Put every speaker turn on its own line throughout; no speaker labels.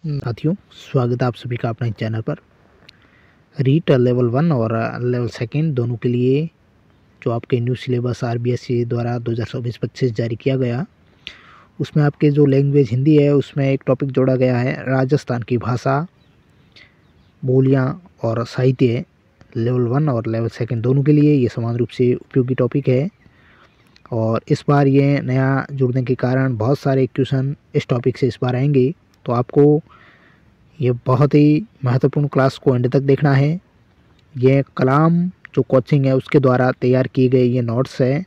साथियों, स्वागत है आप सभी का अपने चैनल पर। रीट लेवल 1 और लेवल 2 दोनों के लिए जो आपके न्यू सिलेबस आरबीएसई द्वारा 2024-25 जारी किया गया, उसमें आपके जो लैंग्वेज हिंदी है उसमें एक टॉपिक जोड़ा गया है राजस्थान की भाषा, बोलियां और साहित्य। लेवल 1 और लेवल 2 दोनों के लिए ये समान रूप से उपयोगी टॉपिक है और इस बार ये नया जुड़ने के कारण बहुत सारे क्वेश्चन इस टॉपिक से इस बार आएंगे। तो आपको ये बहुत ही महत्वपूर्ण क्लास को एंड तक देखना है। ये कलाम जो कोचिंग है उसके द्वारा तैयार किए गए ये नोट्स है,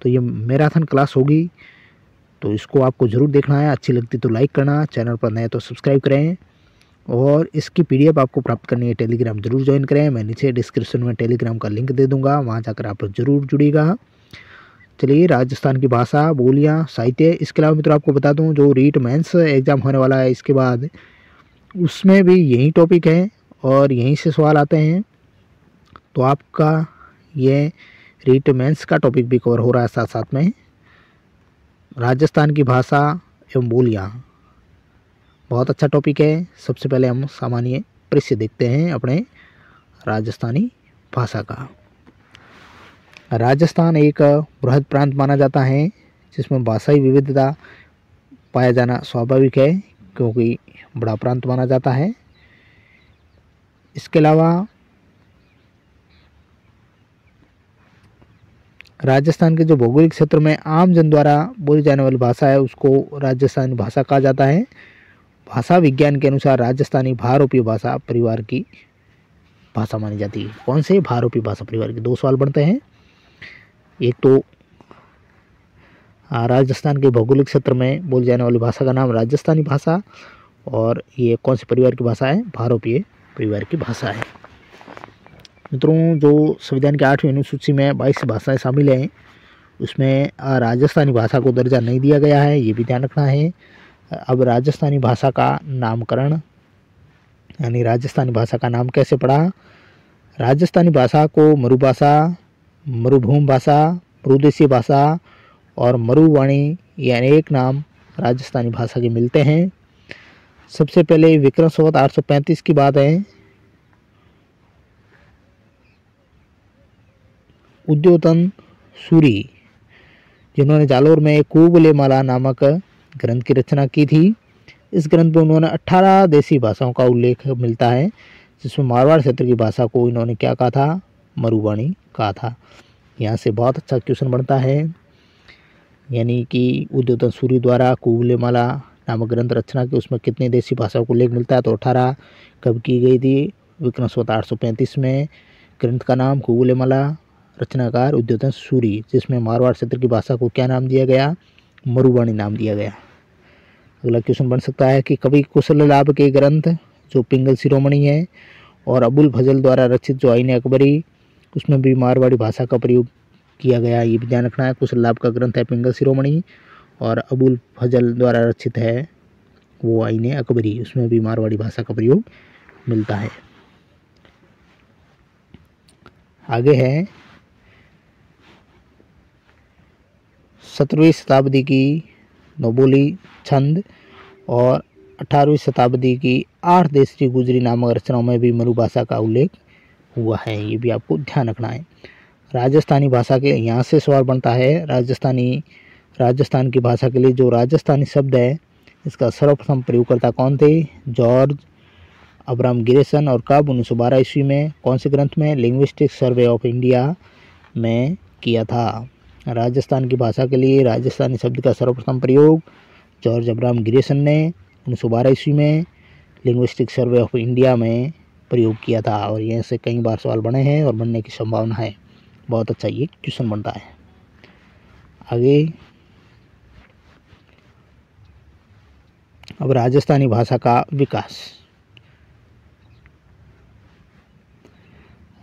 तो ये मैराथन क्लास होगी, तो इसको आपको ज़रूर देखना है। अच्छी लगती तो लाइक करना, चैनल पर नए तो सब्सक्राइब करें और इसकी पीडीएफ आपको प्राप्त करनी है टेलीग्राम ज़रूर ज्वाइन करें। मैं नीचे डिस्क्रिप्शन में टेलीग्राम का लिंक दे दूँगा, वहाँ जाकर आप ज़रूर जुड़िएगा। चलिए, राजस्थान की भाषा, बोलियाँ, साहित्य। इसके अलावा मित्रों आपको बता दूँ, जो रीट मेंस एग्ज़ाम होने वाला है इसके बाद, उसमें भी यही टॉपिक है और यहीं से सवाल आते हैं। तो आपका ये रीट मेंस का टॉपिक भी कवर हो रहा है साथ साथ में। राजस्थान की भाषा एवं बोलियाँ बहुत अच्छा टॉपिक है। सबसे पहले हम सामान्य परिचय देखते हैं अपने राजस्थानी भाषा का। राजस्थान एक बृहद प्रांत माना जाता है जिसमें भाषाई विविधता पाया जाना स्वाभाविक है, क्योंकि बड़ा प्रांत माना जाता है। इसके अलावा राजस्थान के जो भौगोलिक क्षेत्र में आम जन द्वारा बोली जाने वाली भाषा है उसको राजस्थानी भाषा कहा जाता है। भाषा विज्ञान के अनुसार राजस्थानी भारोपीय भाषा परिवार की भाषा मानी जाती है। कौन से भारोपीय भाषा परिवार के? दो सवाल बनते हैं। एक तो राजस्थान के भौगोलिक क्षेत्र में बोली जाने वाली भाषा का नाम राजस्थानी भाषा, और ये कौन से परिवार की भाषा है? भारोपीय परिवार की भाषा है। मित्रों, जो संविधान की 8वीं अनुसूची में 22 भाषाएं शामिल हैं, उसमें राजस्थानी भाषा को दर्जा नहीं दिया गया है, ये भी ध्यान रखना है। अब राजस्थानी भाषा का नामकरण यानी राजस्थानी भाषा का नाम कैसे पड़ा? राजस्थानी भाषा को मरुभाषा, मरुभूमि भाषा, मरुदेशी भाषा और मरुवाणी ये अनेक नाम राजस्थानी भाषा के मिलते हैं। सबसे पहले विक्रम संवत 835 की बात है। उद्योतन सूरी, जिन्होंने जालोर में कुबलेमाला नामक ग्रंथ की रचना की थी, इस ग्रंथ में उन्होंने 18 देसी भाषाओं का उल्लेख मिलता है, जिसमें मारवाड़ क्षेत्र की भाषा को इन्होंने क्या कहा था? मरुवाणी कहा था। यहाँ से बहुत अच्छा क्वेश्चन बनता है, यानी कि उद्योतन सूरी द्वारा कुबलेमाला नामक ग्रंथ रचना की, उसमें कितनी देशी भाषाओं को उल्लेख मिलता है? तो 18। कब की गई थी? विक्रम संवत 835 में। ग्रंथ का नाम कुबलेमाला, रचनाकार उद्योतन सूरी, जिसमें मारवाड़ क्षेत्र की भाषा को क्या नाम दिया गया? मरुवाणी नाम दिया गया। अगला क्वेश्चन बन सकता है कि कवि कुशल लाभ के ग्रंथ जो पिंगल शिरोमणि है और अबुल फजल द्वारा रचित जो आईने अकबरी, उसमें भी मारवाड़ी भाषा का प्रयोग किया गया, ये भी ध्यान रखना है। कुशल लाभ का ग्रंथ है पिंगल शिरोमणि और अबुल फजल द्वारा रचित है वो आईने अकबरी, उसमें भी मारवाड़ी भाषा का प्रयोग मिलता है। आगे है 17वीं शताब्दी की नोबोली छंद और 18वीं शताब्दी की 8 देशी गुजरी नामक रचनाओं में भी मरु भाषा का उल्लेख हुआ है, ये भी आपको ध्यान रखना है। राजस्थानी भाषा के यहाँ से सवाल बनता है। राजस्थान की भाषा के लिए जो राजस्थानी शब्द है, इसका सर्वप्रथम प्रयोगकर्ता कौन थे? George Abraham Grierson. और कब? 1912 ईस्वी में। कौन से ग्रंथ में? लिंग्विस्टिक सर्वे ऑफ इंडिया में किया था। राजस्थान की भाषा के लिए राजस्थानी शब्द का सर्वप्रथम प्रयोग जॉर्ज अब्राहम गिरेसन ने 1912 ईस्वी में लिंग्विस्टिक सर्वे ऑफ इंडिया में प्रयोग किया था, और यहाँ से कई बार सवाल बने हैं और बनने की संभावना है। बहुत अच्छा ये क्वेश्चन बनता है। आगे अब राजस्थानी भाषा का विकास।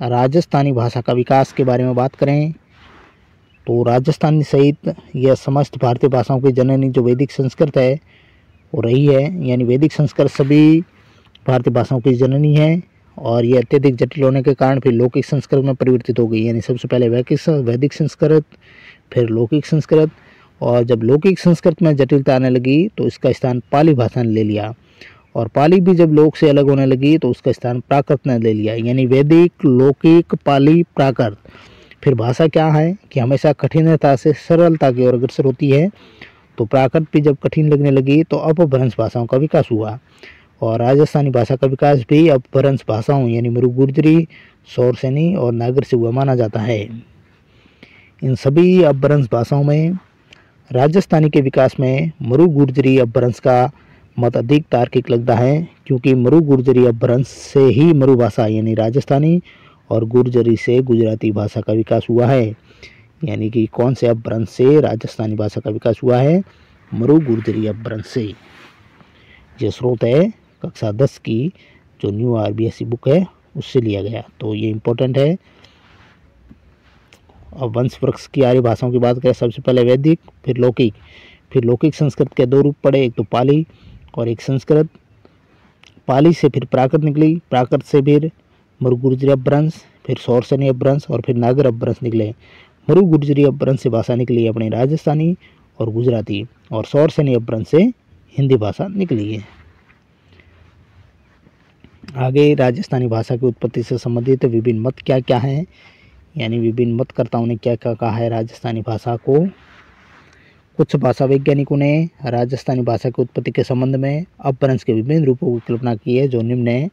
राजस्थानी भाषा का विकास के बारे में बात करें तो राजस्थानी सहित यह समस्त भारतीय भाषाओं की जननी जो वैदिक संस्कृत है वो रही है, यानी वैदिक संस्कृत सभी भारतीय भाषाओं की जननी है, और ये अत्यधिक जटिल होने के कारण फिर लौकिक संस्कृत में परिवर्तित हो गई। यानी सबसे पहले वैदिक संस्कृत, फिर लौकिक संस्कृत, और जब लौकिक संस्कृत में जटिलता आने लगी तो इसका स्थान पाली भाषा ने ले लिया। और पाली भी जब लोक से अलग होने लगी तो उसका स्थान प्राकृत ने ले लिया, यानी वैदिक, लौकिक, पाली, प्राकृत। फिर भाषा क्या है कि हमेशा कठिनता से सरलता की ओर अग्रसर होती है। तो प्राकृत भी जब कठिन लगने लगी तो अपभ्रंश भाषाओं का विकास हुआ, और राजस्थानी भाषा का विकास भी अपभ्रंश भाषाओं यानी मरु गुर्जरी, सौरसेनी और नागर से हुआ माना जाता है। इन सभी अपभ्रंश भाषाओं में राजस्थानी के विकास में मरु गुर्जरी अपभ्रंश का मत अधिक तार्किक लगता है, क्योंकि मरु गुर्जरी अपभ्रंश से ही मरु भाषा यानी राजस्थानी और गुर्जरी से गुजराती भाषा का विकास हुआ है। यानी कि कौन से अपभ्रंश से राजस्थानी भाषा का विकास हुआ है? मरु गुर्जरी अपभ्रंश से। ये स्रोत है कक्षा 10 की जो न्यू आरबीएसई बुक है उससे लिया गया, तो ये इम्पोर्टेंट है। अब वंश वृक्ष की आर्य भाषाओं की बात करें, सबसे पहले वैदिक, फिर लौकिक। फिर लौकिक संस्कृत के दो रूप पड़े, एक तो पाली और एक संस्कृत। पाली से फिर प्राकृत निकली, प्राकृत से फिर मरु गुर्जरी अपभ्रंश, फिर सौरसेनी अपभ्रंश और फिर नागर अपभ्रंश निकले। मरु गुर्जरी अपभ्रंश से भाषा निकली अपनी राजस्थानी और गुजराती, और सौरसेनी अपभ्रंश से हिंदी भाषा निकली है। आगे राजस्थानी भाषा की उत्पत्ति से संबंधित विभिन्न मत क्या क्या हैं, यानी विभिन्न मतकर्ताओं ने क्या क्या कहा है राजस्थानी भाषा को। कुछ भाषा वैज्ञानिकों ने राजस्थानी भाषा की उत्पत्ति के संबंध में अपभ्रंश के विभिन्न रूपों की कल्पना की है, जो निम्न है।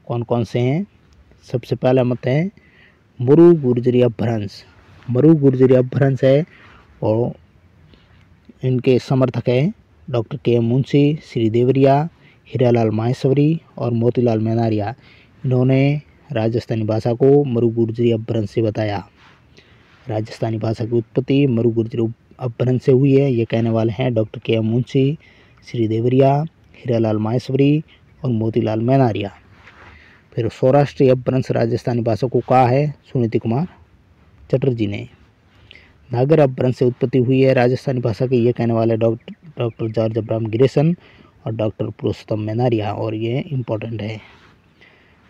कौन कौन से हैं? सबसे पहला मत है मरु गुर्जरी अपभ्रंश। मरु गुर्जरी अपभ्रंश है और इनके समर्थक है डॉक्टर के मुंशी, श्री देवरिया, हीरालाल माहेश्वरी और मोतीलाल मेनारिया। इन्होंने राजस्थानी भाषा को मरु गुर्जरी अपभ्रंश से बताया। राजस्थानी भाषा की उत्पत्ति मरु गुर्जरी अपभ्रंश से हुई है, ये कहने वाले हैं डॉक्टर के मुंशी, श्री देवरिया, हीरालाल माहेश्वरी और मोतीलाल मेनारिया। फिर सौराष्ट्रीय अपभ्रंश राजस्थानी भाषा को कहा है सुनीति कुमार चटर्जी ने। नागर अपभ्रंश से उत्पत्ति हुई है राजस्थानी भाषा की, ये कहने वाले डॉक्टर जॉर्ज अब्राहम गिरेसन और डॉक्टर पुरुषोत्तम मेनारिया, और ये इम्पोर्टेंट है।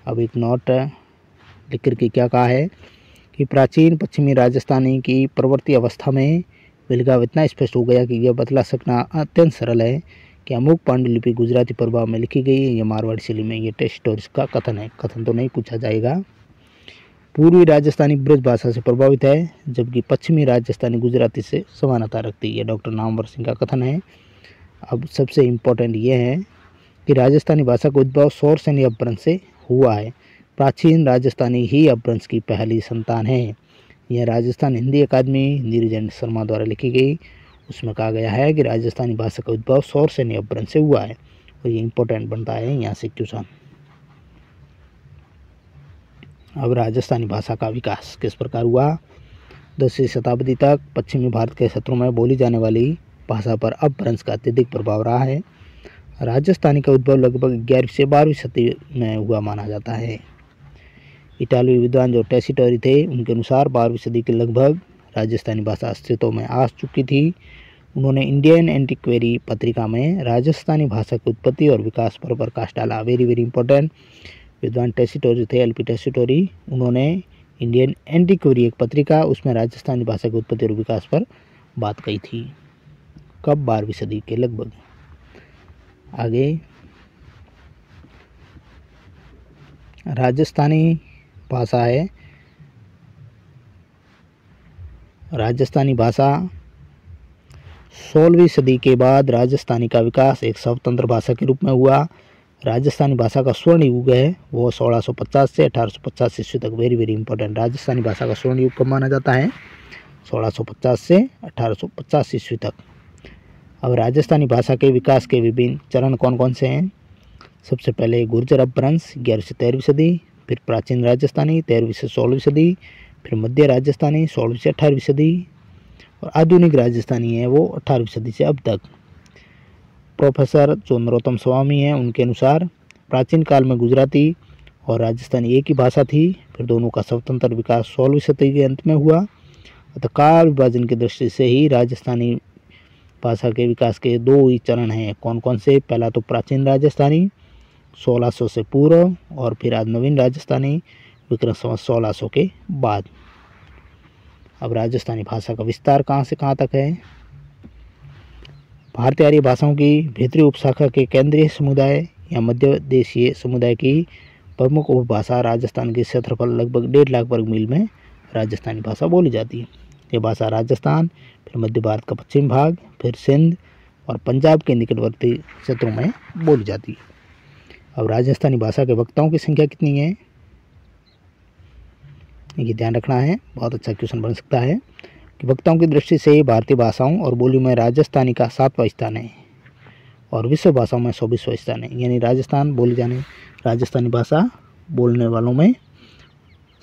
अब एक नोट लिख कर के क्या कहा है कि प्राचीन पश्चिमी राजस्थानी की प्रवर्ती अवस्था में विलगाव इतना स्पष्ट हो गया कि यह बतला सकना अत्यंत सरल है कि अमुक पांडुलिपि गुजराती प्रभाव में लिखी गई है या मारवाड़ी शैली में। ये टेस्ट और इसका कथन है, कथन तो नहीं पूछा जाएगा। पूर्वी राजस्थानी ब्रज भाषा से प्रभावित है, जबकि पश्चिमी राजस्थानी गुजराती से समानता रखती है, डॉक्टर नामवर सिंह का कथन है। अब सबसे इम्पोर्टेंट ये है कि राजस्थानी भाषा का उद्भव सौरसेनी अपभ्रंश से हुआ है। प्राचीन राजस्थानी ही अपभ्रंश की पहली संतान है। यह राजस्थान हिंदी अकादमी नीरज शर्मा द्वारा लिखी गई, उसमें कहा गया है कि राजस्थानी भाषा का उद्भव सौरसेनी अपभ्रंश से हुआ है, और ये इम्पोर्टेंट बनता है यहाँ से क्वेश्चन। अब राजस्थानी भाषा का विकास किस प्रकार हुआ? 10वीं शताब्दी तक पश्चिमी भारत के क्षेत्रों में बोली जाने वाली भाषा पर अपभ्रंश का अत्यधिक प्रभाव रहा है। राजस्थानी का उद्भव लगभग 11वीं से 12वीं सदी में हुआ माना जाता है। इटालवी विद्वान जो टेसिटोरी थे, उनके अनुसार 12वीं सदी के लगभग राजस्थानी भाषा अस्तित्व में आ चुकी थी। उन्होंने इंडियन एंटिक्वेरी पत्रिका में राजस्थानी भाषा की उत्पत्ति और विकास पर प्रकाश डाला। Very very important. विद्वान टेसिटोरी थे, एलपी टेसिटोरी। उन्होंने इंडियन एंटिक्वेरी एक पत्रिका, उसमें राजस्थानी भाषा की उत्पत्ति और विकास पर बात कही थी। कब? 12वीं सदी के लगभग। आगे राजस्थानी भाषा है। राजस्थानी भाषा 16वीं सदी के बाद राजस्थानी का विकास एक स्वतंत्र भाषा के रूप में हुआ। राजस्थानी भाषा का स्वर्ण युग है वो 1650 से 1850 ईस्वी तक। Very very important. राजस्थानी भाषा का स्वर्ण युग कब माना जाता है? 1650 से 1850 ईस्वी तक। अब राजस्थानी भाषा के विकास के विभिन्न चरण कौन कौन से हैं? सबसे पहले गुर्जर अपभ्रंश 11वीं से 13वीं सदी, फिर प्राचीन राजस्थानी 13वीं से 16वीं सदी, फिर मध्य राजस्थानी 16वीं से 18वीं सदी, और आधुनिक राजस्थानी है वो 18वीं सदी से अब तक। प्रोफेसर जो नरोत्तम स्वामी हैं, उनके अनुसार प्राचीन काल में गुजराती और राजस्थानी एक ही भाषा थी, फिर दोनों का स्वतंत्र विकास 16वीं सदी के अंत में हुआ। अतः काल विभाजन की दृष्टि से ही राजस्थानी भाषा के विकास के दो ही चरण हैं। कौन कौन से? पहला तो प्राचीन राजस्थानी 1600 से पूर्व, और फिर आज नवीन राजस्थानी विक्रम संवत 1600 के बाद। अब राजस्थानी भाषा का विस्तार कहाँ से कहाँ तक है? भारतीय आर्य भाषाओं की भीतरी उपशाखा के केंद्रीय समुदाय या मध्य देशीय समुदाय की प्रमुख उपभाषा। राजस्थान के क्षेत्रफल लगभग 1.5 लाख वर्ग मील में राजस्थानी भाषा बोली जाती है। ये भाषा राजस्थान, फिर मध्य भारत का पश्चिम भाग, फिर सिंध और पंजाब के निकटवर्ती क्षेत्रों में बोली जाती है। अब राजस्थानी भाषा के वक्ताओं की संख्या कितनी है, ये ध्यान रखना है। बहुत अच्छा क्वेश्चन बन सकता है कि वक्ताओं की दृष्टि से भारतीय भाषाओं और बोलियों में राजस्थानी का 7वां स्थान है और विश्व भाषाओं में 24वां स्थान है। यानी राजस्थान बोली जाने राजस्थानी भाषा बोलने वालों में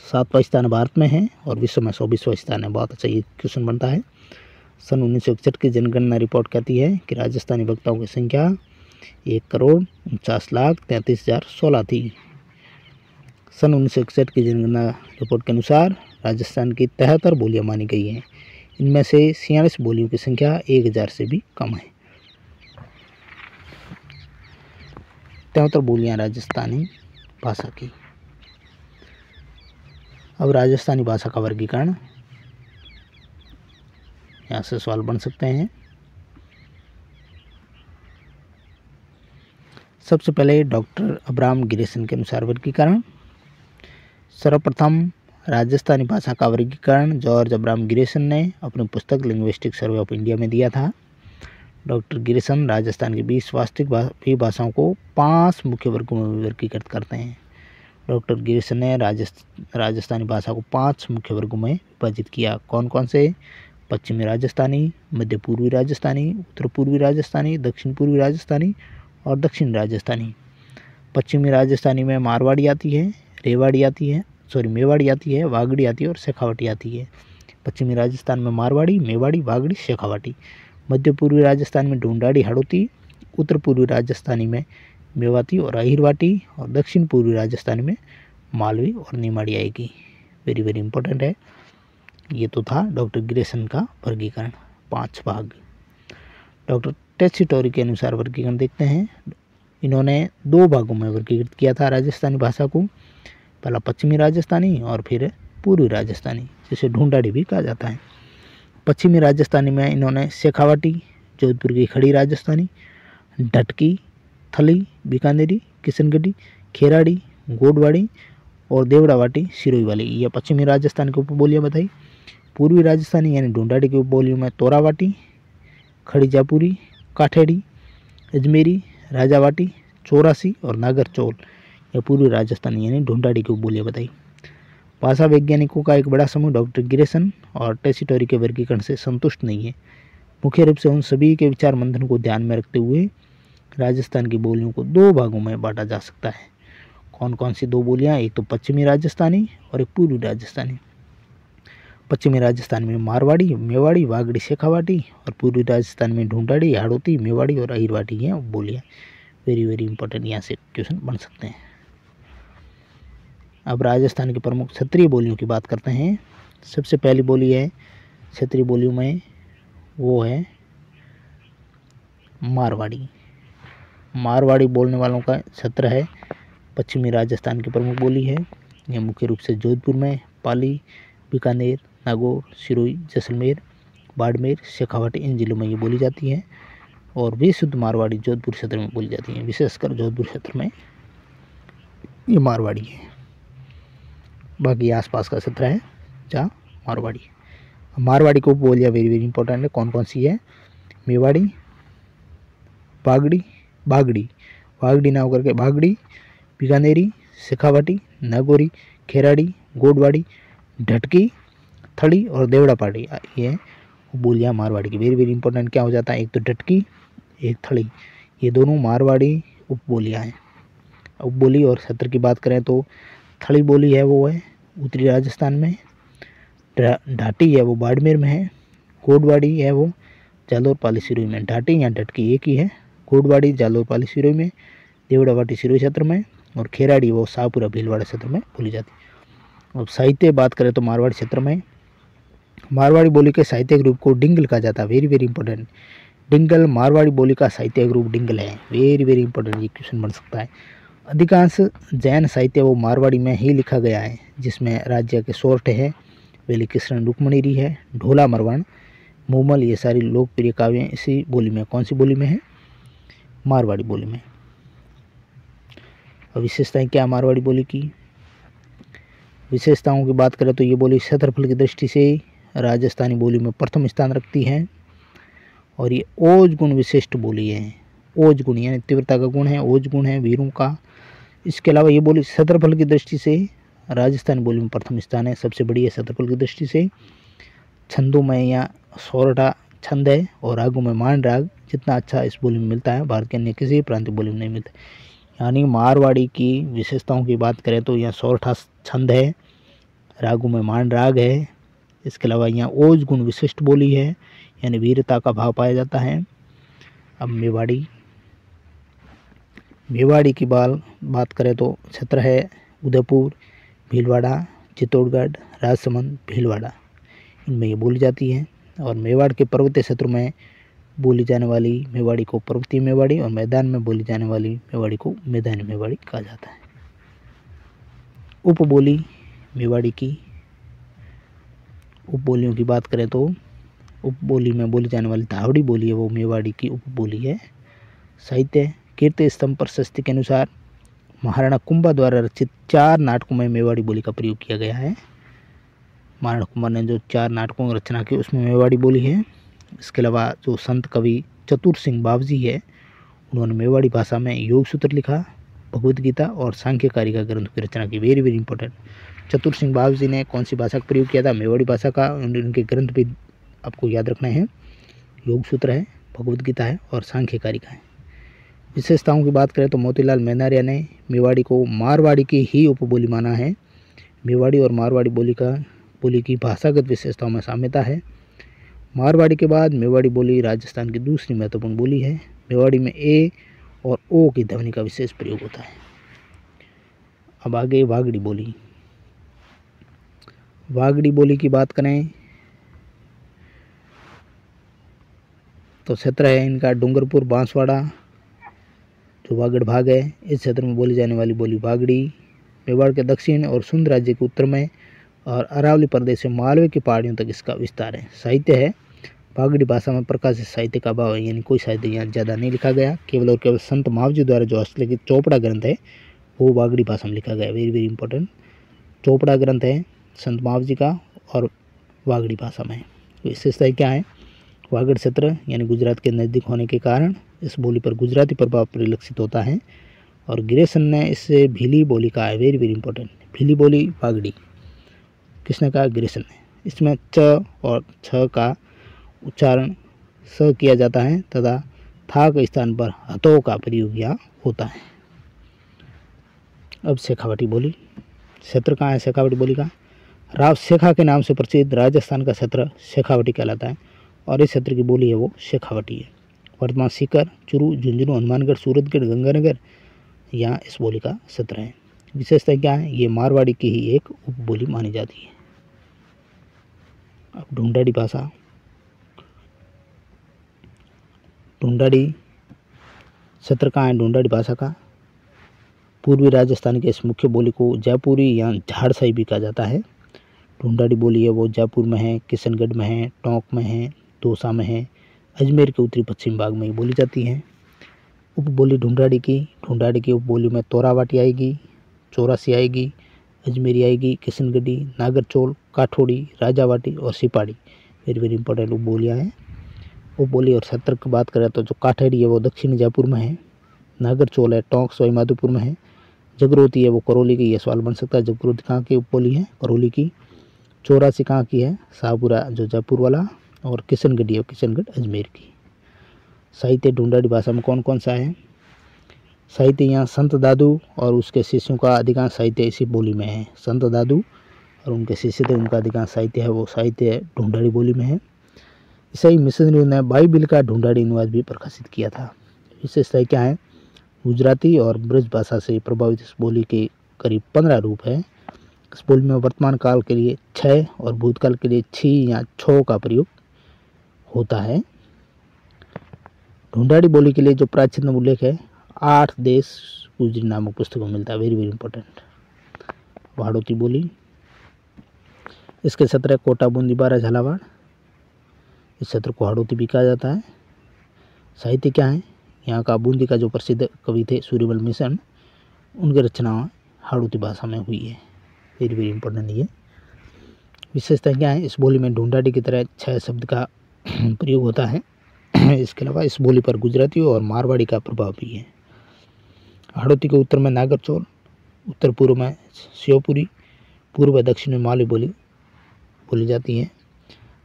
7वां स्थान भारत में है और विश्व में 24वां स्थान है। बहुत अच्छा ये क्वेश्चन बनता है। सन 1961 की जनगणना रिपोर्ट कहती है कि राजस्थानी वक्ताओं की संख्या 1,49,33,016 थी। सन 1961 की जनगणना रिपोर्ट के अनुसार राजस्थान की 73 बोलियां मानी गई हैं। इनमें से 46 बोलियों की संख्या 1000 से भी कम है। 73 बोलियां राजस्थानी भाषा की। अब राजस्थानी भाषा का वर्गीकरण, यहाँ से सवाल बन सकते हैं। सबसे पहले डॉक्टर अब्राहम गिरिसन के अनुसार वर्गीकरण। सर्वप्रथम राजस्थानी भाषा का वर्गीकरण जॉर्ज अब्राहम गिरिसन ने अपनी पुस्तक लिंग्विस्टिक सर्वे ऑफ इंडिया में दिया था। डॉक्टर गिरिसन राजस्थान की 20 वास्तविक भाषाओं को 5 मुख्य वर्गों में वर्गीकृत करते हैं। डॉक्टर गिरिसन ने राजस्थानी भाषा को 5 मुख्य वर्गों में विभाजित किया। कौन कौन से? पश्चिमी राजस्थानी, मध्य पूर्वी राजस्थानी, उत्तर पूर्वी राजस्थानी, दक्षिण पूर्वी राजस्थानी और दक्षिण राजस्थानी। पश्चिमी राजस्थानी में मारवाड़ी आती है, मेवाड़ी आती है, वागड़ी आती है और शेखावटी आती है। पश्चिमी राजस्थान में मारवाड़ी, मेवाड़ी, वागड़ी, शेखावटी। मध्य पूर्वी राजस्थान में ढूंढाड़ी, हाड़ौती। उत्तर पूर्वी राजस्थानी में मेवाती और अहिरवाटी और दक्षिण पूर्वी राजस्थानी में मालवी और निमाड़ी आएगी। वेरी वेरी इंपॉर्टेंट है। ये तो था डॉक्टर गिरिसन का वर्गीकरण, 5 भाग। डॉक्टर टेसीटोरी के अनुसार वर्गीकरण देखते हैं। इन्होंने 2 भागों में वर्गीकृत किया था राजस्थानी भाषा को। पहला पश्चिमी राजस्थानी और फिर पूर्वी राजस्थानी, जिसे ढूंढाड़ी भी कहा जाता है। पश्चिमी राजस्थानी में इन्होंने शेखावटी, जोधपुर की खड़ी राजस्थानी, ढटकी, थली, बीकानेरी, किशनगढ़ी, खेराड़ी, गोडवाड़ी और देवड़ावाटी, सिरोही वाली, ये पश्चिमी राजस्थान की उपबोलियाँ बताई। पूर्वी राजस्थानी यानी ढूंढाड़ी की उपबोलियों में तोरावाटी, खड़ी जापुरी, काठेड़ी, अजमेरी, राजावाटी, चौरासी और नागरचौल, यह पूर्वी राजस्थानी यानी ढूंढाड़ी की उपबोलियाँ बताई। भाषा वैज्ञानिकों का एक बड़ा समूह डॉक्टर गिरिसन और टेसीटोरी के वर्गीकरण से संतुष्ट नहीं है। मुख्य रूप से उन सभी के विचार मंथन को ध्यान में रखते हुए राजस्थान की बोलियों को 2 भागों में बांटा जा सकता है। कौन कौन सी 2 बोलियां? एक तो पश्चिमी राजस्थानी और एक पूर्वी राजस्थानी। पश्चिमी राजस्थान में मारवाड़ी, मेवाड़ी, वागड़ी, शेखावाटी और पूर्वी राजस्थान में ढूंढाड़ी, हाड़ौती, मेवाड़ी और अहिरवाटी हैं बोलियाँ। वेरी वेरी इंपॉर्टेंट, यहाँ से क्वेश्चन बन सकते हैं। अब राजस्थान की प्रमुख क्षेत्रीय बोलियों की बात करते हैं। सबसे पहली बोली है क्षेत्रीय बोलियों में, वो है मारवाड़ी। मारवाड़ी बोलने वालों का क्षेत्र है पश्चिमी राजस्थान की प्रमुख बोली है। यह मुख्य रूप से जोधपुर में, पाली, बीकानेर, नागौर, सिरोही, जैसलमेर, बाड़मेर, शेखावाटी, इन जिलों में ये बोली जाती है और विशुद्ध मारवाड़ी जोधपुर क्षेत्र में बोली जाती है। विशेषकर जोधपुर क्षेत्र में ये मारवाड़ी है। बाकी आसपास का क्षेत्र है जहाँ मारवाड़ी। मारवाड़ी को बोलियाँ वेरी वेरी इंपॉर्टेंट है। कौन कौन सी है? मेवाड़ी, बागड़ी ना होकर के भागड़ी, बीकानेरी, शेखावाटी, नागौरी, खेराड़ी, गोडवाड़ी, ढटकी, थड़ी और देवड़ापाड़ी, ये बोलियाँ मारवाड़ी की। वेरी वेरी इंपॉर्टेंट क्या हो जाता है? एक तो ढटकी, एक थड़ी, ये दोनों मारवाड़ी उपबोलियाँ हैं। उपबोली और क्षेत्र की बात करें तो थड़ी बोली है वो है उत्तरी राजस्थान में, ढाटी है वो बाड़मेर में है, गोडवाड़ी है वो जालोर, पाली, सिरोही में। ढाटी या ढटकी एक ही है। गोडवाड़ी जालोर, पाली, सिरोही में, देवड़ावाटी सिरोही क्षेत्र में और खेराड़ी वो शाहपुरा, भीलवाड़ा क्षेत्र में बोली जाती है। अब साहित्य बात करें तो मारवाड़ी क्षेत्र में मारवाड़ी बोली के साहित्यिक रूप को डिंगल कहा जाता है। Very very important, Dingal Marwari बोली का साहित्यिक रूप डिंगल है। वेरी वेरी इंपॉर्टेंट, ये क्वेश्चन बन सकता है। अधिकांश जैन साहित्य वो मारवाड़ी में ही लिखा गया है, जिसमें राज्य के सोरठ है, वेली कृष्ण रुक्मणीरी है, ढोला मरवाण, मूमल, ये सारी लोकप्रिय काव्य इसी बोली में, कौन सी बोली में है? मारवाड़ी बोली में। और विशेषताएं क्या मारवाड़ी बोली की? विशेषताओं की बात करें तो ये बोली क्षेत्रफल की दृष्टि से राजस्थानी बोली में प्रथम स्थान रखती है और ये ओज गुण विशिष्ट बोली है। ओज गुण यानी तीव्रता का गुण है, ओज गुण है वीरों का। इसके अलावा ये बोली क्षेत्रफल की दृष्टि से राजस्थानी बोली में प्रथम स्थान है, सबसे बड़ी है क्षेत्रफल की दृष्टि से। छंदों में यहाँ 16 छंद है और रागों में मान राग जितना अच्छा इस बोली में मिलता है भारत के अन्य किसी प्रांतीय बोली में नहीं मिलता। यानी मारवाड़ी की विशेषताओं की बात करें तो यहाँ 16 छंद है, रागों में मान राग है। इसके अलावा यहाँ ओज गुण विशिष्ट बोली है यानी वीरता का भाव पाया जाता है। अब मेवाड़ी की बात करें तो क्षेत्र है उदयपुर, भीलवाड़ा, चित्तौड़गढ़, राजसमंद, भीलवाड़ा, इनमें ये बोली जाती है। और मेवाड़ के पर्वतीय क्षेत्रों में बोली जाने वाली मेवाड़ी को पर्वतीय मेवाड़ी और मैदान में बोली जाने वाली मेवाड़ी को मैदानी मेवाड़ी कहा जाता है। उपबोली मेवाड़ी की, उपबोलियों की बात करें तो उपबोली में बोली जाने वाली धावड़ी बोली है वो मेवाड़ी की उपबोली है। साहित्य कीर्ति स्तंभ प्रशस्ति के अनुसार महाराणा कुंभा द्वारा रचित 4 नाटकों में मेवाड़ी बोली का प्रयोग किया गया है। महाराणा कुंभा ने जो 4 नाटकों की रचना की उसमें मेवाड़ी बोली है। इसके अलावा जो संत कवि चतुर सिंह बावजी है उन्होंने मेवाड़ी भाषा में योग सूत्र लिखा, भगवद गीता और सांख्य कारिका ग्रंथ की रचना की। Very very important. चतुर सिंह बावजी ने कौन सी भाषा का प्रयोग किया था? मेवाड़ी भाषा का। उनके ग्रंथ भी आपको याद रखना है, योग सूत्र है, भगवद गीता है और सांख्य कारिका है। विशेषताओं की बात करें तो मोतीलाल मेहनारिया ने मेवाड़ी को मारवाड़ी की ही उपबोली माना है। मेवाड़ी और मारवाड़ी बोली की भाषागत विशेषताओं में साम्यता है। मारवाड़ी के बाद मेवाड़ी बोली राजस्थान की दूसरी महत्वपूर्ण बोली है। मेवाड़ी में ए और ओ की ध्वनि का विशेष प्रयोग होता है। अब आगे वागड़ी बोली। वागड़ी बोली की बात करें तो क्षेत्र है इनका डूंगरपुर, बांसवाड़ा जो वागड़ भाग है। इस क्षेत्र में बोली जाने वाली बोली वागड़ी। मेवाड़ के दक्षिण और सिंध राज्य के उत्तर में और अरावली प्रदेश से मालवे की पहाड़ियों तक इसका विस्तार है। साहित्य है वागड़ी भाषा में प्रकाशित साहित्य का अभाव है, यानी कोई साहित्य यहाँ ज़्यादा नहीं लिखा गया। केवल और केवल संत मावजी द्वारा जो हस्तलिखित चोपड़ा ग्रंथ है वो वागड़ी भाषा में लिखा गया। Very very important. चोपड़ा ग्रंथ है संत मावजी का और वागड़ी भाषा में। विशेषताएं क्या है? वागड़ क्षेत्र यानी गुजरात के नज़दीक होने के कारण इस बोली पर गुजराती प्रभाव परिलक्षित होता है। और गिरेसन ने इससे भीली बोली कहा है। Very very important. भीली बोली वागड़ी किसने कहा? गिरेसन ने। इसमें च और छ का उच्चारण स किया जाता है तथा था के स्थान पर हथों का प्रयोग यहाँ होता है। अब शेखावटी बोली। क्षेत्र कहाँ है शेखावटी बोली का? राव शेखा के नाम से प्रसिद्ध राजस्थान का क्षेत्र शेखावटी कहलाता है और इस क्षेत्र की बोली है वो शेखावटी है। वर्तमान सीकर, चूरू, झुंझुनू, हनुमानगढ़, सूरतगढ़, गंगानगर यहाँ इस बोली का क्षेत्र है। विशेषता क्या है? ये मारवाड़ी की ही एक उपबोली मानी जाती है। अब ढूंढाड़ी भाषा। ढूंढाड़ी क्षेत्र कहाँ है ढूंढाड़ी भाषा का? पूर्वी राजस्थान के इस मुख्य बोली को जयपुरी या झाड़साई भी कहा जाता है। ढूंढाड़ी बोली है वो जयपुर में है, किशनगढ़ में है, टोंक में है, दौसा में है, अजमेर के उत्तरी पश्चिम भाग में बोली जाती है। उपबोली ढूंढाड़ी की उपबोली में तोरावाटी आएगी, चौरासी आएगी, अजमेरी आएगी, किशनगढ़ी, नागरचौल, काठोड़ी, राजावाटी और सिपाड़ी। वेरी वेरी इंपॉर्टेंट उपबोलियाँ हैं। उपबोली और क्षेत्र की बात करें तो जो काठेड़ी है वो दक्षिणी जयपुर में है, नागरचौल है टोंक सवाईमाधोपुर में है, जगरोती है वो करौली की। ये सवाल बन सकता है जगरोती कहाँ की उपबोली है? करौली की। चौरासी कहाँ की है? शाहपुरा जो जयपुर वाला। और किशनगढ़ी है किशनगढ़ अजमेर की। साहित्य ढूंढाड़ी भाषा में कौन कौन सा है? साहित्य यहाँ संत दादू और उसके शिष्यों का अधिकांश साहित्य इसी बोली में है। संत दादू और उनके शिष्य थे उनका अधिकांश साहित्य है वो साहित्य ढूंढाड़ी बोली में है। ईसाई मिशनरियों ने बाइबिल का ढूंढाड़ी अनुवाद भी प्रकाशित किया था। विशेषताएं क्या है? गुजराती और ब्रज भाषा से प्रभावित इस बोली के करीब 15 रूप है। इस बोली में वर्तमान काल के लिए 6 और भूतकाल के लिए 6 या 6 का प्रयोग होता है। ढूंढाड़ी बोली के लिए जो प्राचीन उल्लेख है 8 देश गुजरी नामक पुस्तक में मिलता है। Very very important. भाड़ोती बोली। इसके क्षेत्र है कोटा, बूंदी, बारा, झालावाड़। इस क्षेत्र को हाड़ोती भी कहा जाता है। साहित्य क्या है? यहाँ का बूंदी का जो प्रसिद्ध कवि थे सूर्यमल मिशन उनकी रचना हाड़ौती भाषा में हुई है। वेरी वेरी इंपॉर्टेंट ये विशेषता क्या है, इस बोली में ढूंढाड़ी की तरह 6 शब्द का प्रयोग होता है। इसके अलावा इस बोली पर गुजराती और मारवाड़ी का प्रभाव भी है। हाड़ौती के उत्तर में नागरचौल, उत्तर पूर्व में शिवपुरी, पूर्व दक्षिण में मालवी बोली बोली जाती है।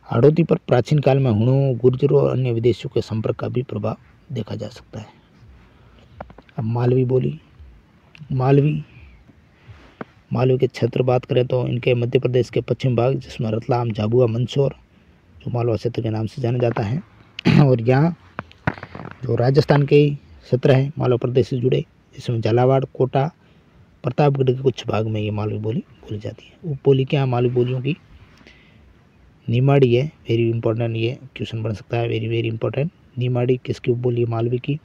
हाड़ौती पर प्राचीन काल में हुणों, गुर्जरों और अन्य विदेशियों के संपर्क का भी प्रभाव देखा जा सकता है। अब मालवी बोली, मालवी के क्षेत्र बात करें तो इनके मध्य प्रदेश के पश्चिम भाग, जिसमें रतलाम, झाबुआ, मंदसौर जो मालवा क्षेत्र के नाम से जाना जाता है, और यहाँ जो राजस्थान के क्षेत्र हैं मालवा प्रदेश से जुड़े, जिसमें झालावाड़, कोटा, प्रतापगढ़ के कुछ भाग में ये मालवी बोली बोली जाती है। उपबोली क्या है मालवी बोलियों की, निमाड़ी है। वेरी इंपॉर्टेंट ये क्वेश्चन बन सकता है, वेरी वेरी इंपॉर्टेंट। निमाड़ी किसकी उपबोली है, मालवी की।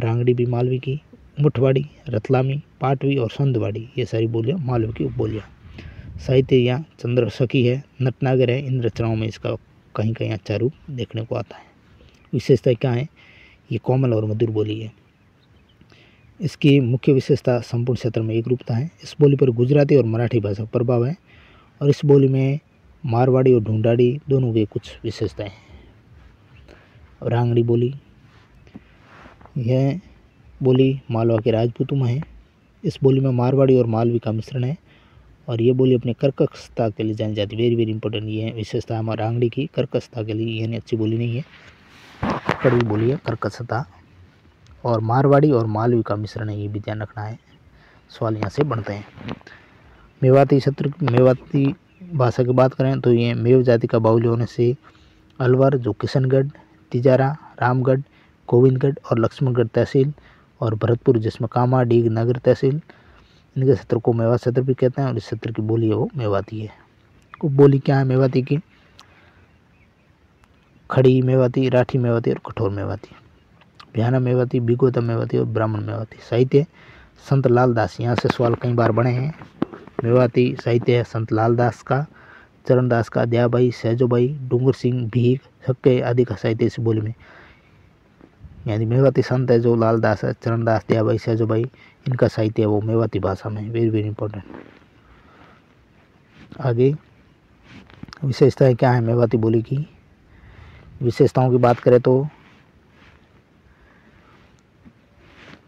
रांगड़ी भी मालवी की। मुठवाड़ी, रतलामी, पाटवी और संधवाड़ी ये सारी बोलियाँ मालवी की उपबोलियाँ। साहित्य यहाँ चंद्र सखी है, नटनागर है, इन रचनाओं में इसका कहीं कहीं अच्छा रूप देखने को आता है। विशेषता क्या है, ये कोमल और मधुर बोली है। इसकी मुख्य विशेषता संपूर्ण क्षेत्र में एक रूपता है। इस बोली पर गुजराती और मराठी भाषा का प्रभाव है, और इस बोली में मारवाड़ी और ढूंढाड़ी दोनों के कुछ विशेषताएं हैं। रांगड़ी बोली, यह बोली मालवा के राजपूतों में है। इस बोली में मारवाड़ी और मालवी का मिश्रण है, और ये बोली अपने कर्कशता के लिए जानी जाती है। वेरी वेरी इंपॉर्टेंट ये विशेषता है रांगड़ी की, कर्कशता के लिए, यानी अच्छी बोली नहीं है, कड़वी बोली है, कर्कशता। और मारवाड़ी और मालवी का मिश्रण है, ये भी ध्यान रखना है, सवाल यहाँ से बनते हैं। मेवाती क्षेत्र, मेवाती भाषा की बात करें तो ये मेव जाति का बाहुल्य होने से अलवर जो किशनगढ़, तिजारा, रामगढ़, गोविंदगढ़ और लक्ष्मणगढ़ तहसील, और भरतपुर जिसमें कामा, डीग, नगर तहसील, इनके क्षेत्र को मेवा क्षेत्र भी कहते हैं, और इस क्षेत्र की बोली है वो मेवाती है। उपबोली क्या है मेवाती की, खड़ी मेवाती, राठी मेवाती और कठोर मेवाती। भयाना मेवाती, बिगोता मेवाती और ब्राह्मण मेवाती। साहित्य संत लालदास, यहाँ से सवाल कई बार बने हैं। मेवाती साहित्य है संत लालदास का, चरणदास का, दयाबाई, सहजोबाई, डूंगर सिंह, भीख, छक्के आदि का साहित्य इस बोली में, यानी मेवाती संत है जो लालदास है, चरणदास, दयाबाई, सहजोबाई, इनका साहित्य है वो मेवाती भाषा में। Very very important. आगे विशेषताएं क्या है मेवाती बोली की, विशेषताओं की बात करें तो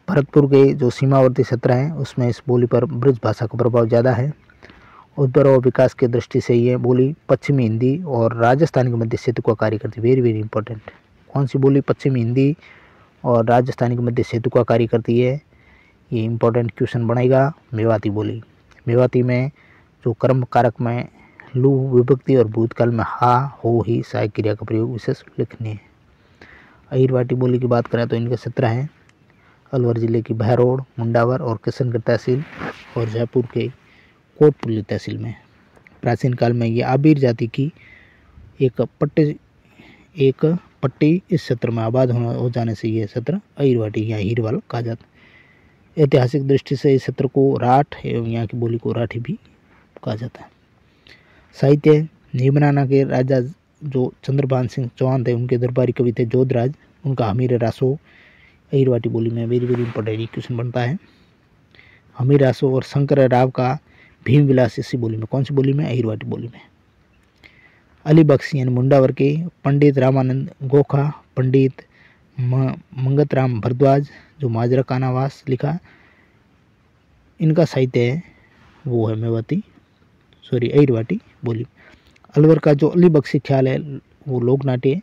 भरतपुर के जो सीमावर्ती क्षेत्र हैं उसमें इस बोली पर ब्रज भाषा का प्रभाव ज़्यादा है। उद्भव और विकास की दृष्टि से ये बोली पश्चिमी हिंदी और राजस्थानी के मध्य सेतु का कार्य करती है। Very very important. कौन सी बोली पश्चिमी हिंदी और राजस्थानी के मध्य सेतु का कार्य करती है, ये इंपॉर्टेंट क्वेश्चन बनेगा। मेवाती बोली, मेवाती में जो कर्म कारक में लू विभक्ति और भूतकाल में हा, हो, ही सहायक क्रिया का प्रयोग विशेष उल्लेखनीय है। अहिरवाटी बोली की बात करें तो इनके क्षेत्र हैं अलवर जिले की बहरोड, मुंडावर और किशनगढ़ तहसील, और जयपुर के कोटपुली तहसील में। प्राचीन काल में ये आबिर जाति की एक पट्टी इस क्षेत्र में आबाद हो जाने से ये क्षेत्र अहिरवाटी या हीरवाल कहा जाता है। ऐतिहासिक दृष्टि से इस क्षेत्र को राठ एवं यहाँ की बोली को राठी भी कहा जाता है। साहित्य नीमराना के राजा जो चंद्रभान सिंह चौहान थे, उनके दरबारी कवि थे जोधराज, उनका हमीर रासो अहिरवाटी बोली में। वेरी वेरी इंपॉर्टेंट क्वेश्चन बनता है। हमीर रासो और शंकर राव का भीम विलास इसी बोली में, कौन सी बोली में, अहिरवाटी बोली में। अली बख्श यानी मुंडावर के पंडित रामानंद गोखा, पंडित मंगतराम भरद्वाज जो माजरा कानावास लिखा, इनका साहित्य है वो है मेवाती अहिरवाटी बोली। अलवर का जो अली बख्शी ख्याल है वो लोकनाट्य,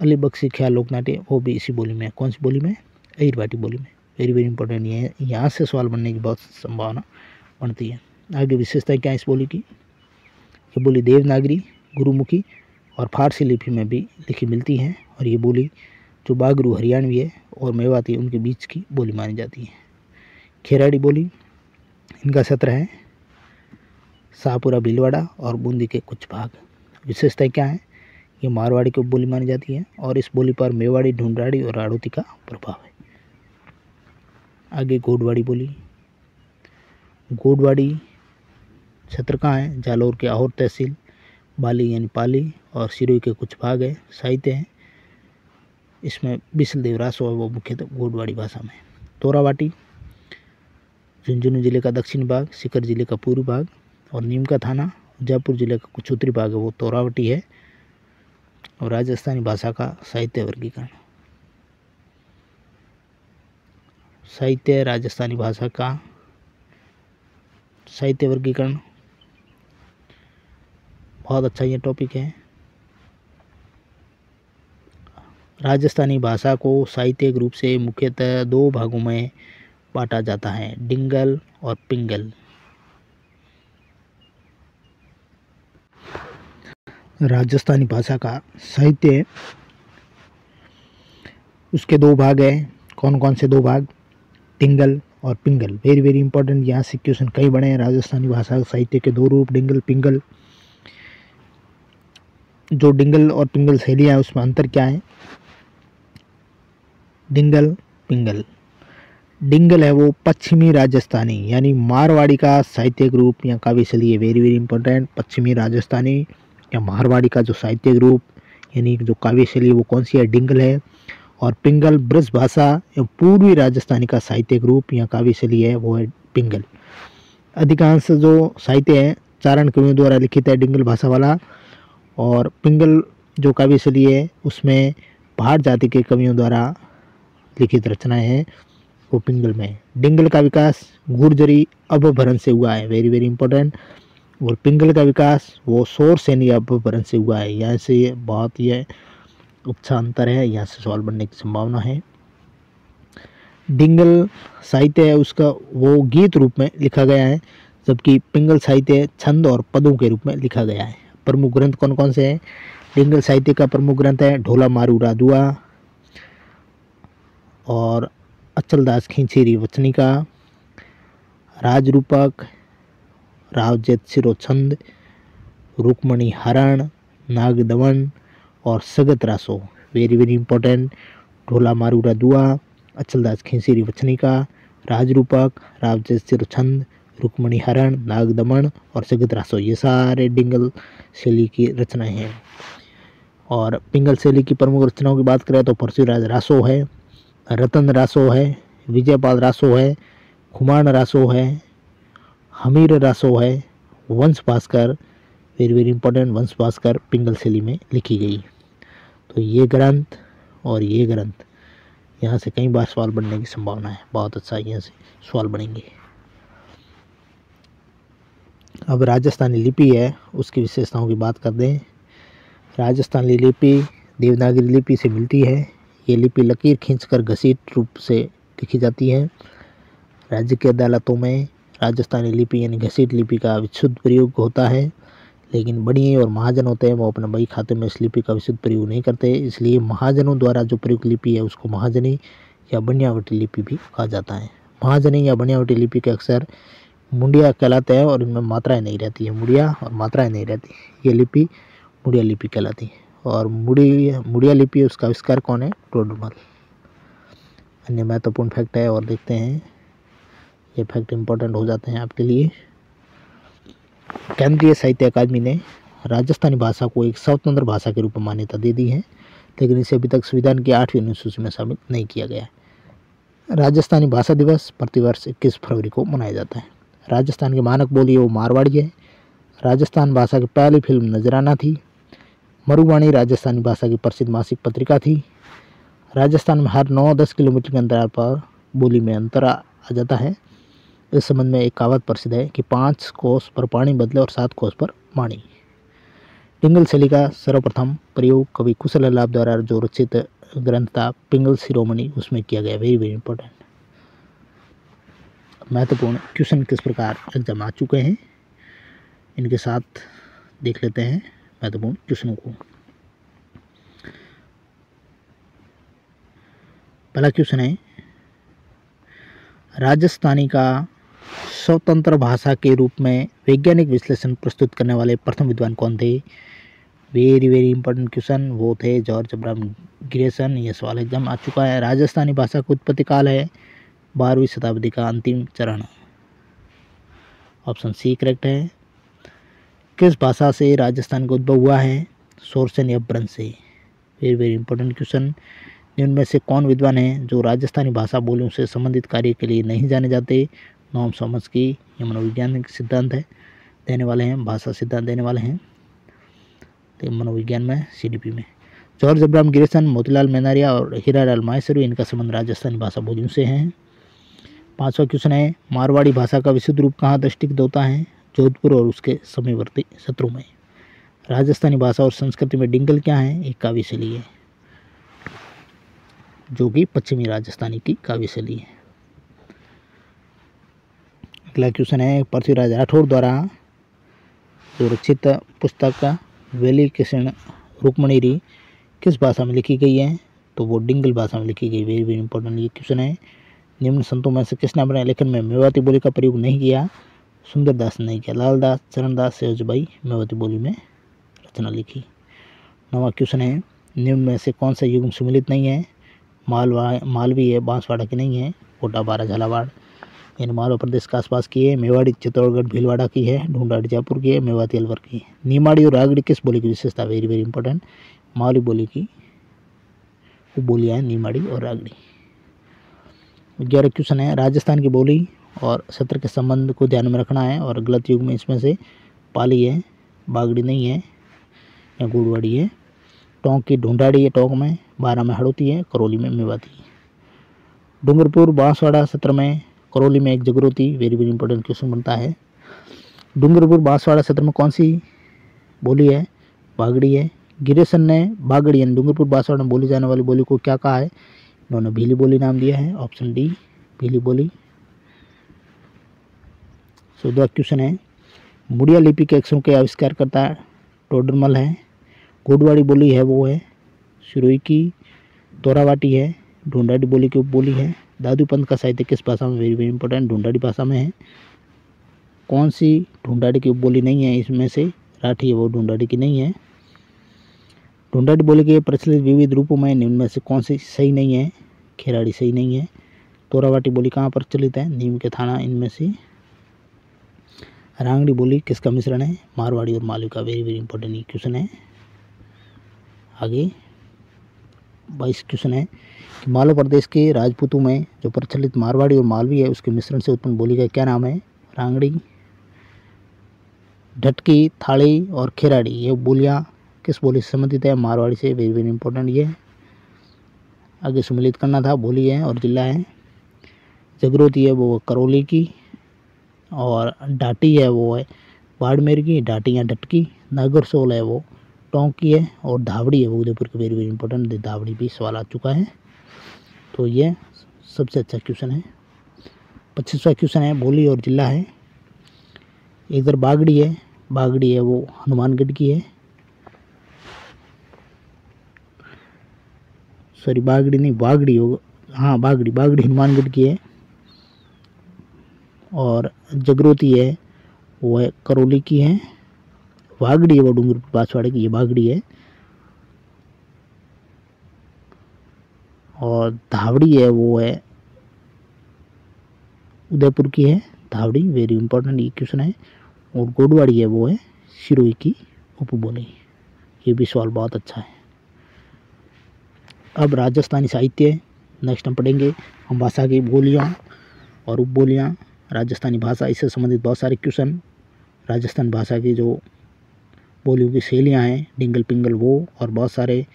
अली बख्शी ख्याल लोकनाट्य वो भी इसी बोली में, कौन सी बोली में, अहिरवाटी बोली में। वेरी वेरी इंपॉर्टेंट ये है, यहाँ से सवाल बनने की बहुत संभावना बनती है। आगे विशेषता क्या है इस बोली की, ये बोली देवनागरी, गुरुमुखी और फारसी लिपि में भी लिखी मिलती है, और ये बोली जो बागरू हरियाणवी है और मेवाती उनके बीच की बोली मानी जाती है। खेराड़ी बोली, इनका क्षेत्र है शाहपुरा, भीलवाड़ा और बूंदी के कुछ भाग। विशेषता क्या है, ये मारवाड़ी की बोली मानी जाती है, और इस बोली पर मेवाड़ी, ढूंढाड़ी और हाड़ौती का प्रभाव है। आगे गोडवाड़ी बोली, गोडवाड़ी क्षेत्र कहाँ है, जालौर के आहोर तहसील, बाली यानी पाली और सिरोही के कुछ भाग है। साहित्य है इसमें बिसल देव रासो है वो मुख्यतः गोडवाड़ी भाषा में। तोरावाटी झुंझुनू जिले का दक्षिणी भाग, सीकर जिले का पूर्वी भाग और नीम का थाना जयपुर जिले का कुछ उत्तरी भाग है वो तोरावटी है। और राजस्थानी भाषा का साहित्य वर्गीकरण, साहित्य राजस्थानी भाषा का साहित्य वर्गीकरण बहुत अच्छा ये टॉपिक है। राजस्थानी भाषा को साहित्यिक रूप से मुख्यतः दो भागों में बांटा जाता है, डिंगल और पिंगल। राजस्थानी भाषा का साहित्य, उसके दो भाग हैं। कौन कौन से दो भाग? डिंगल और पिंगल। वेरी वेरी इंपॉर्टेंट, यहाँ से क्वेश्चन कई बने हैं। राजस्थानी भाषा साहित्य के दो रूप, डिंगल पिंगल। जो डिंगल और पिंगल शैलियाँ हैं उसमें अंतर क्या है? डिंगल पिंगल, डिंगल है वो पश्चिमी राजस्थानी यानी मारवाड़ी का साहित्यिक रूप या काव्य शैली है। वेरी वेरी इंपॉर्टेंट, पश्चिमी राजस्थानी या मारवाड़ी का जो साहित्यिक रूप यानी जो काव्य शैली वो कौन सी है? डिंगल है। और पिंगल ब्रज भाषा या पूर्वी राजस्थानी का साहित्यिक रूप या काव्य शैली है वो है पिंगल। अधिकांश जो साहित्य है चारण कवियों द्वारा लिखित है डिंगल भाषा वाला, और पिंगल जो काव्य शैली है उसमें पहाड़ जाति के कवियों द्वारा लिखित रचनाएं हैं वो पिंगल में। डिंगल का विकास गुर्जरी अपभ्रंश से हुआ है। Very very important. और पिंगल का विकास वो शोर सैनी अपभ्रंश से हुआ है। यहाँ से बहुत ये अच्छा अंतर है, यहाँ से सवाल बनने की संभावना है। डिंगल साहित्य है उसका वो गीत रूप में लिखा गया है, जबकि पिंगल साहित्य छंद और पदों के रूप में लिखा गया है। प्रमुख ग्रंथ कौन कौन से हैं? डिंगल साहित्य का प्रमुख ग्रंथ है ढोला मारू रादुआ और अचलदास खींचेरी वचनिका, राजरूपक, रावजेत सिरो छंद, रुक्मणी हरण, नागदमन और Sagat Raso. Very very important, Dhola Maru Ra Duha, Achaldas खींचेरी वचनिका, Rajrupak, रावजेत सिरो छंद, रुक्मणी हरण, नागदमन और सगत रासो, ये सारे डिंगल शैली की रचनाएं हैं। और पिंगल शैली की प्रमुख रचनाओं की बात करें तो परशुराज रासो है, रतन रासो है, विजयपाल रासो है, खुमान रासो है, हमीर रासो है, वंश भास्कर। वेरी वेरी इंपॉर्टेंट, वंश भास्कर पिंगल शैली में लिखी गई। तो ये ग्रंथ और ये ग्रंथ, यहाँ से कई बार सवाल बनने की संभावना है। बहुत अच्छा यहाँ से सवाल बनेंगे। अब राजस्थानी लिपि है उसकी विशेषताओं की बात कर दें। राजस्थानी लिपि देवनागरी लिपि से मिलती है। ये लिपि लकीर खींचकर घसीट रूप से लिखी जाती है। राज्य की अदालतों में राजस्थानी लिपि यानी घसीट लिपि का विशुद्ध प्रयोग होता है, लेकिन बड़िए और महाजन होते हैं वो अपने बही खाते में इस लिपि का विशुद्ध प्रयोग नहीं करते। इसलिए महाजनों द्वारा जो प्रयुक्त लिपि है उसको महाजनी या बनियावटी लिपि भी कहा जाता है। महाजनी या बनियावटी लिपि के अक्सर मुंडिया कहलाते हैं और इनमें मात्राएं नहीं रहती है। मुड़िया और मात्राएं नहीं रहती, ये लिपि मुड़िया लिपि कहलाती है। और मुड़िया लिपि उसका आविष्कार कौन है? टोडरमल। अन्य महत्वपूर्ण फैक्ट है और देखते हैं, ये फैक्ट इंपॉर्टेंट हो जाते हैं आपके लिए। केंद्रीय साहित्य अकादमी ने राजस्थानी भाषा को एक स्वतंत्र भाषा के रूप में मान्यता दे दी है, लेकिन इसे अभी तक संविधान की 8वीं अनुसूची में शामिल नहीं किया गया है। राजस्थानी भाषा दिवस प्रतिवर्ष 21 फरवरी को मनाया जाता है। राजस्थान की मानक बोली वो मारवाड़ी है। राजस्थान भाषा की पहली फिल्म नजराना थी। मरुवाणी राजस्थानी भाषा की प्रसिद्ध मासिक पत्रिका थी। राजस्थान में हर 9-10 किलोमीटर के अंतराल पर बोली में अंतर आ जाता है। इस संबंध में एक कहावत प्रसिद्ध है कि 5 कोस पर पानी बदले और 7 कोस पर वाणी। पिंगल शैली का सर्वप्रथम प्रयोग कवि कुशल लाभ द्वारा जो रचित ग्रंथ था पिंगल शिरोमणि उसमें किया गया। Very very important. महत्वपूर्ण क्वेश्चन किस प्रकार एग्जाम आ चुके हैं इनके साथ देख लेते हैं महत्वपूर्ण क्वेश्चनों को। पहला क्वेश्चन है, राजस्थानी का स्वतंत्र भाषा के रूप में वैज्ञानिक विश्लेषण प्रस्तुत करने वाले प्रथम विद्वान कौन थे? वेरी वेरी इंपॉर्टेंट क्वेश्चन, वो थे जॉर्ज अब्राहम ग्रेसन। ये सवाल एग्जाम आ चुका है। राजस्थानी भाषा का उत्पत्ति काल है 12वीं शताब्दी का अंतिम चरण। ऑप्शन सी करेक्ट है। किस भाषा से राजस्थान का उद्भव हुआ है? शोरसेनी अपभ्रंश से। Very very important question. जिनमें से कौन विद्वान है जो राजस्थानी भाषा बोलियों से संबंधित कार्य के लिए नहीं जाने जाते? नोम चॉम्स्की, ये मनोवैज्ञानिक सिद्धांत है देने वाले हैं, भाषा सिद्धांत देने वाले हैं तो मनोविज्ञान में CDP में। जॉर्ज अब्राहम ग्रेसन, मोतीलाल मेहनारिया और हीरालाल माहेश्वरी, इनका संबंध राजस्थानी भाषा बोलियों से है। 5वां क्वेश्चन है, मारवाड़ी भाषा का विशुद्ध रूप कहाँ दृष्टिगत होता है? जोधपुर और उसके समीपवर्ती क्षेत्रों में। राजस्थानी भाषा और संस्कृति में डिंगल क्या है? एक काव्य शैली है जो कि पश्चिमी राजस्थानी की काव्य शैली है। अगला क्वेश्चन है, पृथ्वीराज राठौर द्वारा जो रचित पुस्तक वेली कृष्ण रुक्मणीरी किस भाषा में लिखी गई है? तो वो डिंगल भाषा में लिखी गई। वेरी वेरी इंपॉर्टेंट ये क्वेश्चन है। निम्न संतों में से किसने अपने लेखन में मेवाती बोली का प्रयोग नहीं किया? सुंदरदास ने नहीं किया। लालदास, चरणदास, सहजबाई मेवाती बोली में रचना लिखी। 9वां क्वेश्चन है, निम्न में से कौन सा युग्म सुमिलित नहीं है? मालवी है, बांसवाड़ा की नहीं है। कोटा, बारा, झालावाड़ यानी मालवा प्रदेश के आसपास की है। मेवाड़ी चित्तौड़गढ़ भीलवाड़ा की है। ढूंढाड़ी जयपुर की है। मेवाती अलवर की है। नीमाड़ी और रागड़ी किस बोली की विशेषता? वेरी वेरी इंपॉर्टेंट, मालवी बोली की बोलियाँ हैं नीमाड़ी और रागड़ी। 11 क्वेश्चन है, राजस्थान की बोली और सत्र के संबंध को ध्यान में रखना है और गलत युग में इसमें से पाली है, बागड़ी नहीं है या गुड़वाड़ी है। टोंक की ढूंढाड़ी है टोंक में, बारा में हड़ौती है, करौली में मेवाती है। डूंगरपुर बांसवाड़ा सत्र में, करौली में एक जगरोती। वेरी वेरी इंपॉर्टेंट क्वेश्चन बनता है। डूंगरपुर बांसवाड़ा सत्र में कौन सी बोली है? बागड़ी है। गिरेसन ने बागड़ी यानी डूंगरपुर बांसवाड़ा में बोली जाने वाली बोली को क्या कहा है? इन्होंने भीली बोली नाम दिया है। ऑप्शन डी, भीली बोली। 14वां क्वेश्चन है, मुड़िया लिपि के अक्षरों के आविष्कारकर्ता टोडरमल है। गोडवाड़ी बोली है वो है सिरोही की। तोरावाटी है, ढूंढाड़ी बोली की उपबोली है। दादू पंथ का साहित्य किस भाषा में? वेरी वेरी इंपॉर्टेंट, ढूंढाड़ी भाषा में है। कौन सी ढूंढाड़ी की उपबोली नहीं है इसमें से? राठी है वो ढूंढाड़ी की नहीं है। ढूंढाड़ी बोली के प्रचलित विविध रूपों में निम्न में से कौन सी सही नहीं है? खेराड़ी सही नहीं है। तोरावाटी बोली कहाँ प्रचलित है? नीम के थाना इनमें से। रांगड़ी बोली किसका मिश्रण है? मारवाड़ी और मालवी का। वेरी वेरी इंपॉर्टेंट ये क्वेश्चन है। आगे 22 क्वेश्चन है कि मालवा प्रदेश के राजपूतों में जो प्रचलित मारवाड़ी और मालवी है उसके मिश्रण से उत्पन्न बोली का क्या नाम है? रांगड़ी। ढटकी, थाली और खेराड़ी ये बोलियाँ किस बोली से संबंधित है? मारवाड़ी से। वेरी वेरी इंपॉर्टेंट ये आगे सम्मिलित करना था। बोली है और जिला है। जगरोती है वो करौली की और डाटी है वो है बाड़मेर की। डाटी या ढटकी। नागरसोल है वो टोंक की है और धावड़ी है वो उदयपुर की। वेरी वेरी इंपॉर्टेंट, धावड़ी भी सवाल आ चुका है तो ये सबसे अच्छा क्वेश्चन है। 25वां क्वेश्चन है, बोली और जिला है। इधर बागड़ी है वो हनुमानगढ़ की है। सॉरी बागड़ी नहीं, बागड़ी होगा, हाँ बागड़ी हनुमानगढ़ की है। और जगरोती है वो है करौली की है। वागड़ी है वो डूंगरपुर बांसवाड़ा की, ये बागड़ी है। और धावड़ी है वो है उदयपुर की है। धावड़ी वेरी इंपॉर्टेंट ये क्वेश्चन है। और गोडवाड़ी है वो है सिरोही की उपबोली। ये भी सवाल बहुत अच्छा है। अब राजस्थानी साहित्य नेक्स्ट हम पढ़ेंगे। हम भाषा की बोलियाँ और उपबोलियाँ, राजस्थानी भाषा, इससे संबंधित बहुत सारे क्वेश्चन, राजस्थान भाषा की जो बोलियों की शैलियाँ हैं, डिंगल पिंगल वो, और बहुत सारे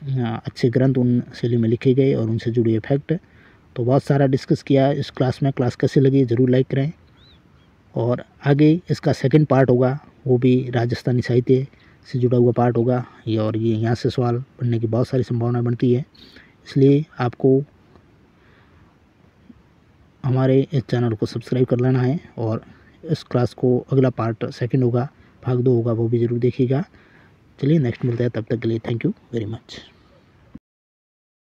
अच्छे ग्रंथ उन शैली में लिखे गए और उनसे जुड़े फैक्ट। तो बहुत सारा डिस्कस किया इस क्लास में। क्लास कैसी लगी ज़रूर लाइक करें। और आगे इसका सेकंड पार्ट होगा, वो भी राजस्थानी साहित्य से जुड़ा हुआ पार्ट होगा। और ये यहाँ से सवाल पढ़ने की बहुत सारी संभावना बनती है, इसलिए आपको हमारे इस चैनल को सब्सक्राइब कर लेना है। और इस क्लास को अगला पार्ट सेकंड होगा, भाग 2 होगा, वो भी ज़रूर देखिएगा। चलिए नेक्स्ट मिलता है, तब तक के लिए थैंक यू वेरी मच।